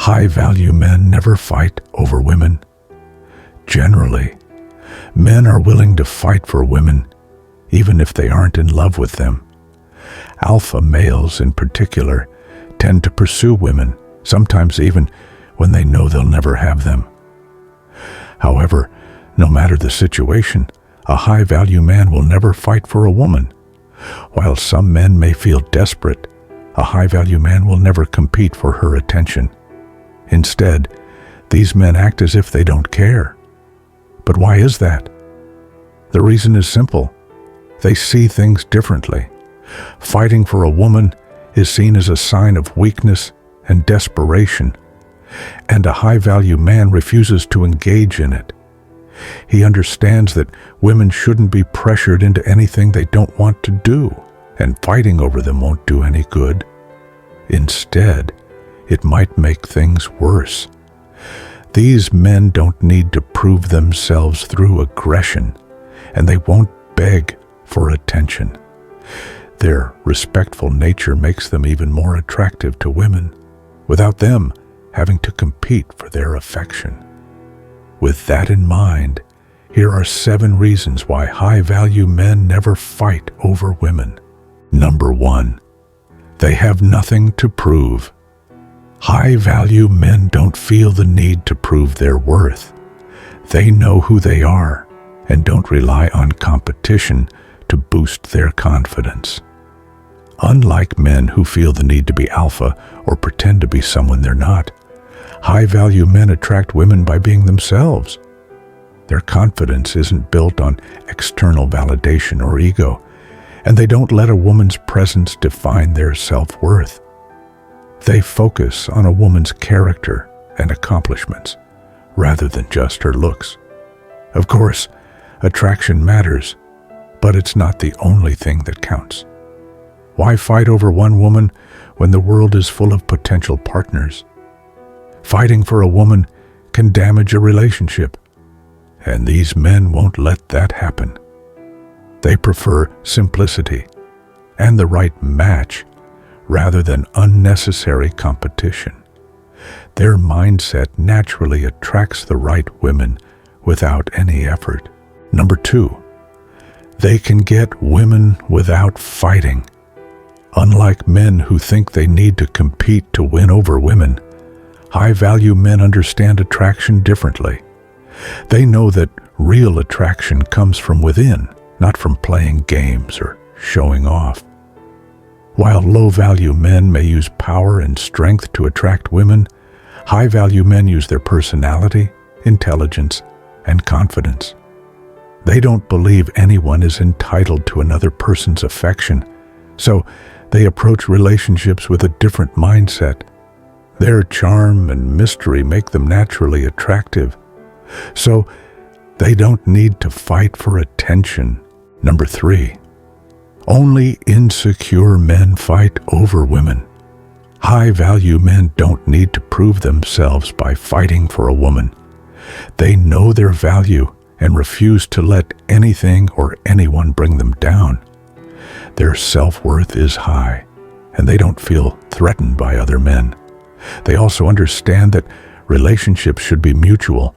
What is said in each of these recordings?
High-value men never fight over women. Generally, men are willing to fight for women, even if they aren't in love with them. Alpha males, in particular, tend to pursue women, sometimes even when they know they'll never have them. However, no matter the situation, a high-value man will never fight for a woman. While some men may feel desperate, a high-value man will never compete for her attention. Instead, these men act as if they don't care. But why is that? The reason is simple. They see things differently. Fighting for a woman is seen as a sign of weakness and desperation, and a high-value man refuses to engage in it. He understands that women shouldn't be pressured into anything they don't want to do, and fighting over them won't do any good. Instead, it might make things worse. These men don't need to prove themselves through aggression, and they won't beg for attention. Their respectful nature makes them even more attractive to women, without them having to compete for their affection. With that in mind, here are 7 reasons why high-value men never fight over women. Number 1, they have nothing to prove. High-value men don't feel the need to prove their worth. They know who they are and don't rely on competition to boost their confidence. Unlike men who feel the need to be alpha or pretend to be someone they're not, high-value men attract women by being themselves. Their confidence isn't built on external validation or ego, and they don't let a woman's presence define their self-worth. They focus on a woman's character and accomplishments, rather than just her looks. Of course, attraction matters, but it's not the only thing that counts. Why fight over one woman when the world is full of potential partners? Fighting for a woman can damage a relationship, and these men won't let that happen. They prefer simplicity and the right match rather than unnecessary competition. Their mindset naturally attracts the right women without any effort. Number 2, they can get women without fighting. Unlike men who think they need to compete to win over women, high-value men understand attraction differently. They know that real attraction comes from within, not from playing games or showing off. While low-value men may use power and strength to attract women, high-value men use their personality, intelligence, and confidence. They don't believe anyone is entitled to another person's affection, so they approach relationships with a different mindset. Their charm and mystery make them naturally attractive, so they don't need to fight for attention. Number 3, only insecure men fight over women. High-value men don't need to prove themselves by fighting for a woman. They know their value and refuse to let anything or anyone bring them down. Their self-worth is high, and they don't feel threatened by other men. They also understand that relationships should be mutual.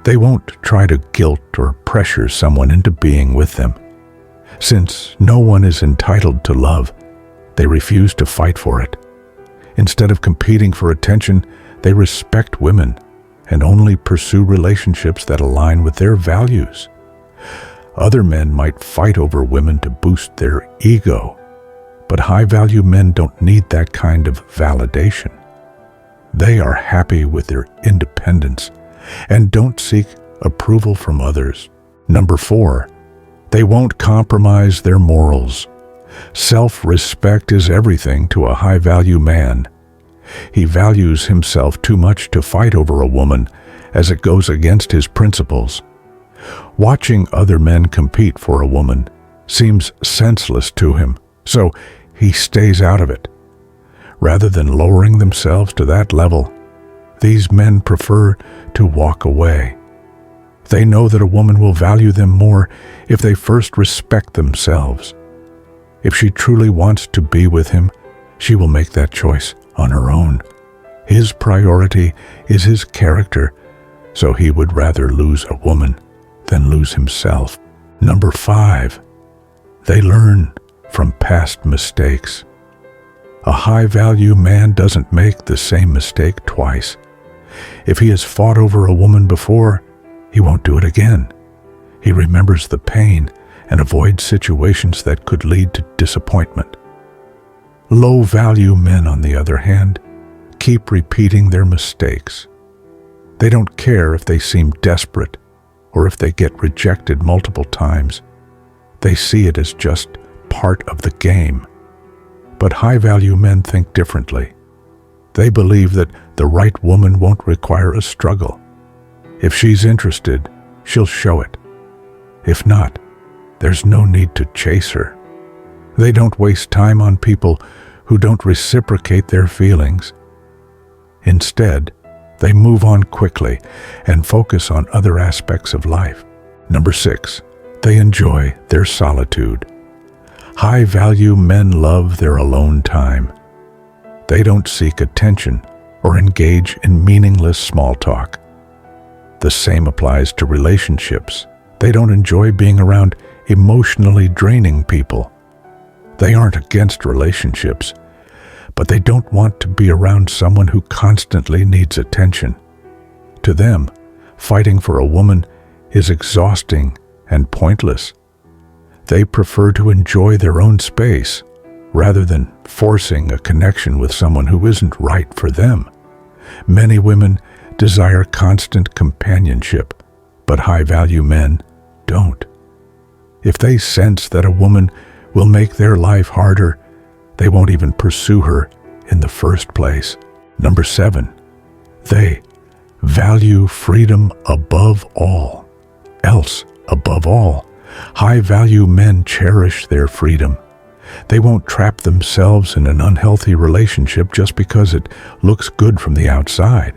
They won't try to guilt or pressure someone into being with them. Since no one is entitled to love, they refuse to fight for it. Instead of competing for attention, they respect women and only pursue relationships that align with their values. Other men might fight over women to boost their ego, but high-value men don't need that kind of validation. They are happy with their independence and don't seek approval from others. Number 4, they won't compromise their morals. Self-respect is everything to a high-value man. He values himself too much to fight over a woman, as it goes against his principles. Watching other men compete for a woman seems senseless to him, so he stays out of it. Rather than lowering themselves to that level, these men prefer to walk away. They know that a woman will value them more if they first respect themselves. If she truly wants to be with him, she will make that choice on her own. His priority is his character, so he would rather lose a woman than lose himself. Number 5, they learn from past mistakes. A high-value man doesn't make the same mistake twice. If he has fought over a woman before, he won't do it again. He remembers the pain and avoids situations that could lead to disappointment. Low-value men, on the other hand, keep repeating their mistakes. They don't care if they seem desperate or if they get rejected multiple times. They see it as just part of the game. But high-value men think differently. They believe that the right woman won't require a struggle. If she's interested, she'll show it. If not, there's no need to chase her. They don't waste time on people who don't reciprocate their feelings. Instead, they move on quickly and focus on other aspects of life. Number 6, they enjoy their solitude. High-value men love their alone time. They don't seek attention or engage in meaningless small talk. The same applies to relationships. They don't enjoy being around emotionally draining people. They aren't against relationships, but they don't want to be around someone who constantly needs attention. To them, fighting for a woman is exhausting and pointless. They prefer to enjoy their own space rather than forcing a connection with someone who isn't right for them. Many women desire constant companionship, but high-value men don't. If they sense that a woman will make their life harder, they won't even pursue her in the first place. Number 7, they value freedom above all. Else, above all, high-value men cherish their freedom. They won't trap themselves in an unhealthy relationship just because it looks good from the outside.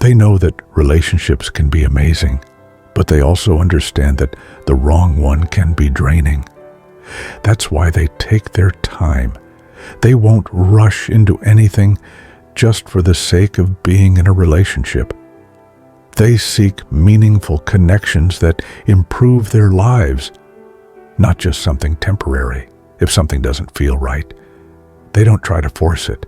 They know that relationships can be amazing, but they also understand that the wrong one can be draining. That's why they take their time. They won't rush into anything just for the sake of being in a relationship. They seek meaningful connections that improve their lives, not just something temporary. If something doesn't feel right, they don't try to force it.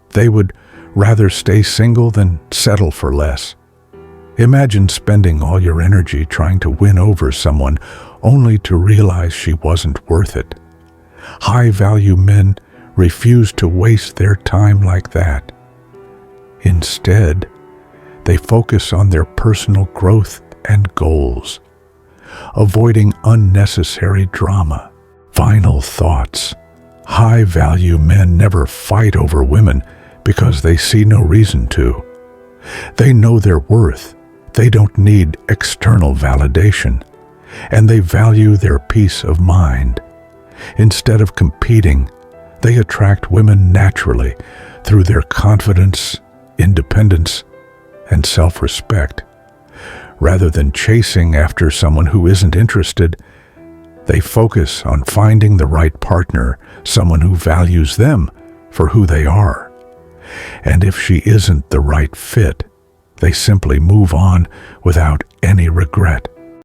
They would rather stay single than settle for less. Imagine spending all your energy trying to win over someone only to realize she wasn't worth it. High-value men refuse to waste their time like that. Instead, they focus on their personal growth and goals, avoiding unnecessary drama. Final thoughts. High-value men never fight over women because they see no reason to. They know their worth. They don't need external validation, and they value their peace of mind. Instead of competing, they attract women naturally through their confidence, independence, and self-respect. Rather than chasing after someone who isn't interested, they focus on finding the right partner, someone who values them for who they are. And if she isn't the right fit, they simply move on without any regret.